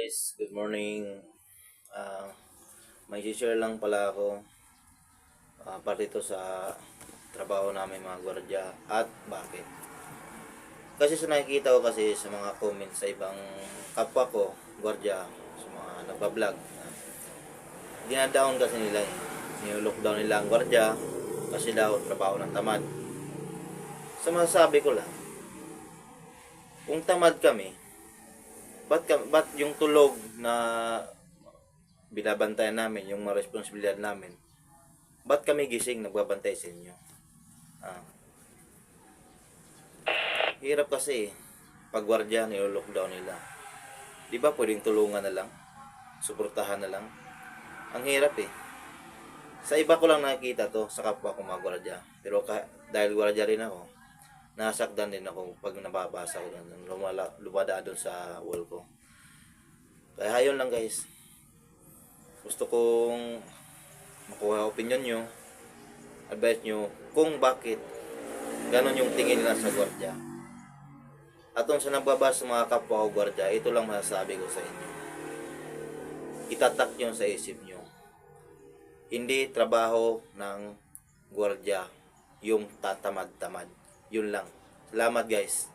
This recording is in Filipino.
guys, good morning. Ah, may share lang pala ako parte ito sa trabaho namin mga gwardiya at bakit. Kasi sa nakikita ko kasi sa mga comments sa ibang kapwa ko, gwardiya, sa mga nagbablog, dinadown kasi nila nilo-lockdown nila ang gwardiya kasi daw trabaho ng tamad. Sa masasabi ko lang, kung tamad kami, ba't yung tulog na binabantayan namin, yung mga responsibilidad namin, ba't kami gising nagbabantay sa inyo? Ah, hirap kasi pag gwardiya nilo-lockdown nila. Di ba pwedeng tulungan na lang? Suportahan na lang? Ang hirap eh. Sa iba ko lang nakikita to, sa kapwa ko mga gwardiya. Pero dahil gwardiya rin ako, nasakdan din ako pag nababasa ko doon, lumadaan doon sa wall ko. Kaya yun lang guys. Gusto kong makuha opinion nyo, advice nyo, kung bakit ganon yung tingin nila sa gwardiya. At kung sa nagbabasa mga kapwa ko gwardiya, ito lang masasabi ko sa inyo. Itatak nyo sa isip nyo. Hindi trabaho ng gwardiya yung tatamad-tamad. Yun lang. Salamat guys.